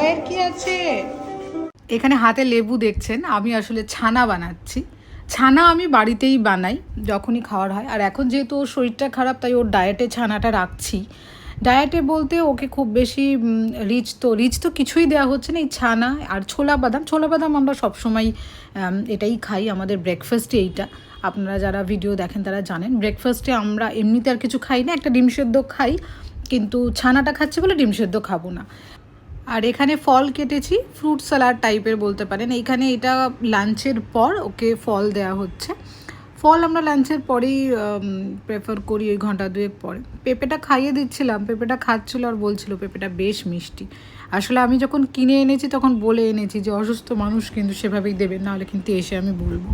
ভাইয়ের কি আছে? এখানে হাতে লেবু দেখছেন, আমি আসলে ছানা বানাচ্ছি। ছানা আমি বাড়িতেই বানাই যখনই খাওয়ার হয়। আর এখন যেহেতু ওর শরীরটা খারাপ, তাই ওর ডায়েটে ছানাটা রাখছি। ডায়েটে বলতে ওকে খুব বেশি রিচ তো কিছুই দেওয়া হচ্ছে না, এই ছানা আর ছোলা বাদাম আমরা সবসময় এটাই খাই, আমাদের ব্রেকফাস্টে এইটা। আপনারা যারা ভিডিও দেখেন তারা জানেন, ব্রেকফাস্টে আমরা এমনিতে আর কিছু খাই না, একটা ডিম সেদ্ধ খাই, কিন্তু ছানাটা খাচ্ছি বলে ডিম সেদ্ধ খাবো না। আর এখানে ফল কেটেছি, ফ্রুট স্যালাড টাইপের বলতে পারেন। এইখানে এটা লাঞ্চের পর ওকে ফল দেওয়া হচ্ছে। ফল আমরা লাঞ্চের পরেই প্রেফার করি, ওই ঘন্টা দুয়েক পরে। পেঁপেটা খাইয়ে দিচ্ছিলাম, পেঁপেটা খাচ্ছিল আর বলছিল পেঁপেটা বেশ মিষ্টি। আসলে আমি যখন কিনে এনেছি তখন বলে এনেছি যে অসুস্থ মানুষ কিন্তু সেভাবেই দেবেন, নাহলে কিন্তু এসে আমি বলবো।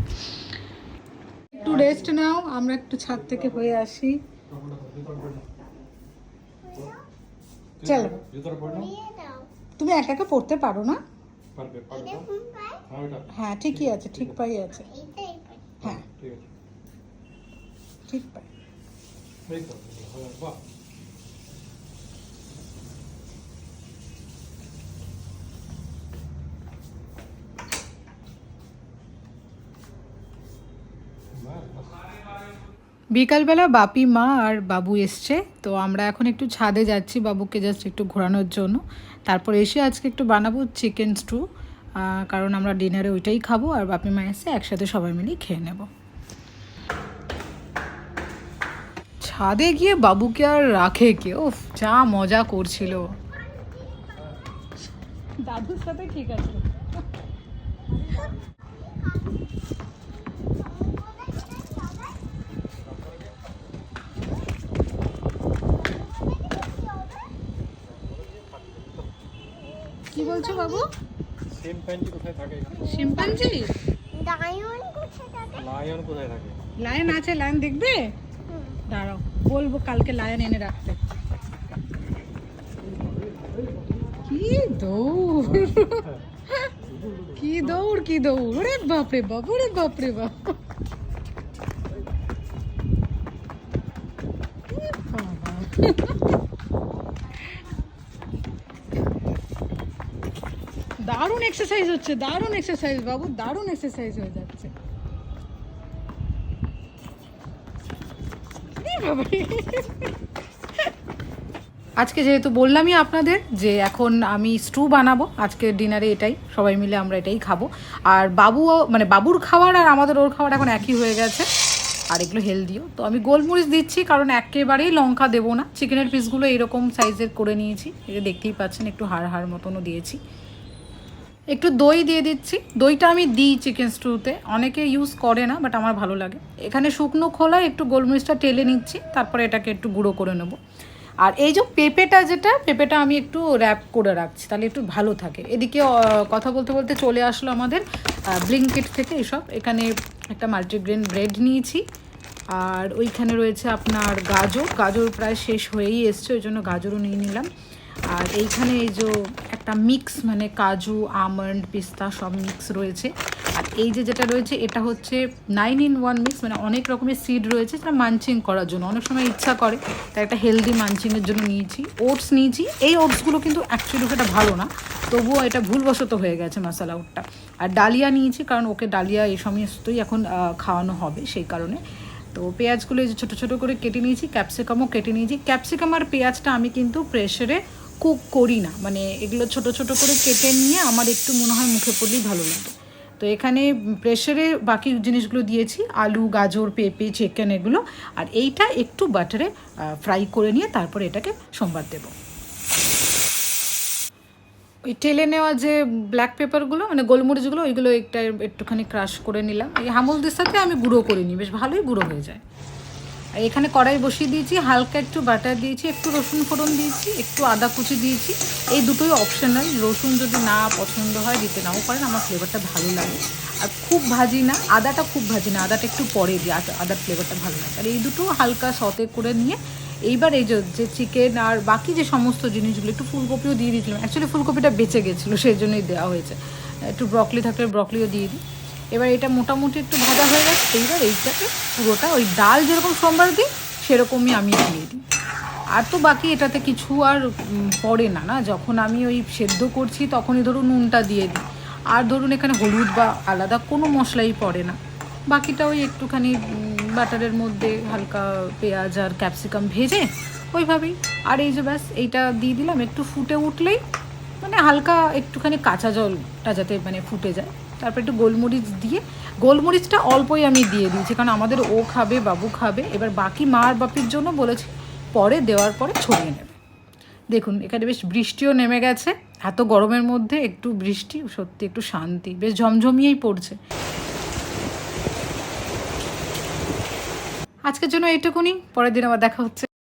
একটু রেস্ট নাও, আমরা একটু ছাদ থেকে হয়ে আসি। চলো, তুমি একা একা পড়তে পারো না? হ্যাঁ ঠিকই আছে, ঠিক পাই আছে। হ্যাঁ ঠিক পাই। বিকালবেলা বাপি মা আর বাবু এসছে, তো আমরা এখন একটু ছাদে যাচ্ছি বাবুকে জাস্ট একটু ঘোরানোর জন্য। তারপর এসে আজকে একটু বানাবো চিকেন স্টু, কারণ আমরা ডিনারে ওইটাই খাবো। আর বাপি মা এসে একসাথে সবাই মিলে খেয়ে নেব। ছাদে গিয়ে বাবুকে আর রাখে কে, ওফ যা মজা করছিল। দাদুর সাথে ঠিক আছে। কি বলছো বাবু? শিম্পাঞ্জি কোথায় থাকে? শিম্পাঞ্জি? লায়ন কোথায় থাকে? লায়ন কোথায় থাকে? লায়ন আছে, লায়ন দেখবে? দাঁড়াও, বলবো কালকে লায়ন এনে রাখতে। কি দৌড়, কি দৌড়, কি দৌড়! ওরে বাপরে বাপ, ওরে বাপরে বাপ! দারুণ এক্সারসাইজ হচ্ছে, দারুণ এক্সারসাইজ বাবু, দারুণ এক্সারসাইজ হয়ে যাচ্ছে। আজকে যেহেতু বললামই আপনাদের যে এখন আমি স্টু বানাবো, আজকে ডিনারে এটাই, সবাই মিলে আমরা এটাই খাবো। আর বাবুর খাবার আর আমাদের ওর খাবার এখন একই হয়ে গেছে, আর এগুলো হেলদিও। তো আমি গোলমরিচ দিচ্ছি কারণ একেবারেই লঙ্কা দেবো না। চিকেনের পিসগুলো এইরকম সাইজের করে নিয়েছি, এটা দেখতেই পাচ্ছেন, একটু হাড় মতনও দিয়েছি। একটু দই দিয়ে দিচ্ছি, দইটা আমি দিই চিকেন স্টুতে, অনেকে ইউজ করে না, বাট আমার ভালো লাগে। এখানে শুকনো খোলায় একটু গোলমরিচটা টেলে নিচ্ছি, তারপরে এটাকে একটু গুঁড়ো করে নেবো। আর এই যে পেঁপেটা আমি একটু র্যাপ করে রাখছি, তাহলে একটু ভালো থাকে। এদিকে কথা বলতে বলতে চলে আসলো আমাদের ব্লিঙ্কিট থেকে এসব। এখানে একটা মাল্টিগ্রেন ব্রেড নিয়েছি, আর ওইখানে রয়েছে আপনার গাজর প্রায় শেষ হয়েই এসছে, ওই জন্য গাজরও নিয়ে নিলাম। আর এইখানে এই যে একটা মিক্স, মানে কাজু, আমন্ড, পিস্তা সব মিক্স রয়েছে। আর এই যেটা রয়েছে এটা হচ্ছে 9-in-1 মিক্স, মানে অনেক রকমের সিড রয়েছে, সেটা মানচিং করার জন্য। অনেক সময় ইচ্ছা করে, তাই একটা হেলদি মানচিংয়ের জন্য নিয়েছি। ওটস নিয়েছি, এই ওটসগুলো কিন্তু অ্যাকচুয়ালি সেটা ভালো না, তবুও এটা ভুলবশত হয়ে গেছে মশলা ওটটা। আর ডালিয়া নিয়েছি, কারণ ওকে ডালিয়া এই সমস্তই এখন খাওয়ানো হবে, সেই কারণে। তো পেঁয়াজগুলো এই যে ছোটো ছোটো করে কেটে নিয়েছি, ক্যাপসিকামও কেটে নিয়েছি। ক্যাপসিকাম আর পেঁয়াজটা আমি কিন্তু প্রেশারে কুক করি না, মানে এগুলো ছোট ছোট করে কেটে নিয়ে আমার একটু মনে হয় মুখে পড়লেই ভালো লাগে। তো এখানে প্রেশারে বাকি জিনিসগুলো দিয়েছি, আলু, গাজর, পেঁপে, চিকেন এগুলো। আর এইটা একটু বাটারে ফ্রাই করে নিয়ে তারপরে এটাকে সোমবার দেবো। ওই টেলে নেওয়া যে ব্ল্যাক পেপারগুলো, মানে গোলমরিচগুলো, ওইগুলো একটুখানি ক্রাশ করে নিলাম। এই হামলদের সাথে আমি গুঁড়ো করে নিই, বেশ ভালোই গুঁড়ো হয়ে যায়। আর এখানে কড়াই বসিয়ে দিয়েছি, হালকা একটু বাটার দিয়েছি, একটু রসুন ফোড়ন দিয়েছি, একটু আদা কুচি দিয়েছি। এই দুটোই অপশনাল, রসুন যদি না পছন্দ হয় দিতে নাও পারেন, আমার ফ্লেভারটা ভালো লাগে। আর খুব ভাজি না, আদাটা খুব ভাজি না, আদাটা একটু পরে দিই, আদার ফ্লেভারটা ভালো লাগে। আর এই দুটো হালকা সতে করে নিয়ে এইবার এই যে চিকেন আর বাকি যে সমস্ত জিনিসগুলো, একটু ফুলকপিও দিয়ে দিয়েছিলাম, অ্যাকচুয়ালি ফুলকপিটা বেঁচে গেছিলো, সেই জন্যই দেওয়া হয়েছে। একটু ব্রকলি থাকলে ব্রকলিও দিয়ে দিই। এবার এটা মোটামুটি একটু ভাজা হয়ে গেছে, এইবার এইটাকে পুরোটা ওই ডাল যেরকম সোমবার দিই সেরকমই আমি দিয়ে দিই। আর তো বাকি এটাতে কিছু আর পড়ে না, না যখন আমি ওই সেদ্ধ করছি তখনই ধরুন নুনটা দিয়ে দিই, আর ধরুন এখানে হলুদ বা আলাদা কোনো মশলাই পড়ে না। বাকিটা ওই একটুখানি বাটারের মধ্যে হালকা পেঁয়াজ আর ক্যাপসিকাম ভেজে ওইভাবেই। আর এই যে ব্যাস এইটা দিয়ে দিলাম, একটু ফুটে উঠলেই মানে হালকা একটুখানি কাঁচা জলটা যাতে মানে ফুটে যায়, তারপর একটু গোলমরিচ দিয়ে, গোলমরিচটা অল্পই আমি দিয়ে দিয়েছি কারণ আমাদের ও খাবে, বাবু খাবে, এবার বাকি মা আর বাপির জন্য বলেছি পরে দেওয়ার পরে ছড়িয়ে নেবে। দেখুন এখানে বেশ বৃষ্টিও নেমে গেছে, এত গরমের মধ্যে একটু বৃষ্টি, সত্যি একটু শান্তি, বেশ ঝমঝমিয়েই পড়ছে। আজকের জন্য এইটুকুনি, পরের দিন আবার দেখা হচ্ছে।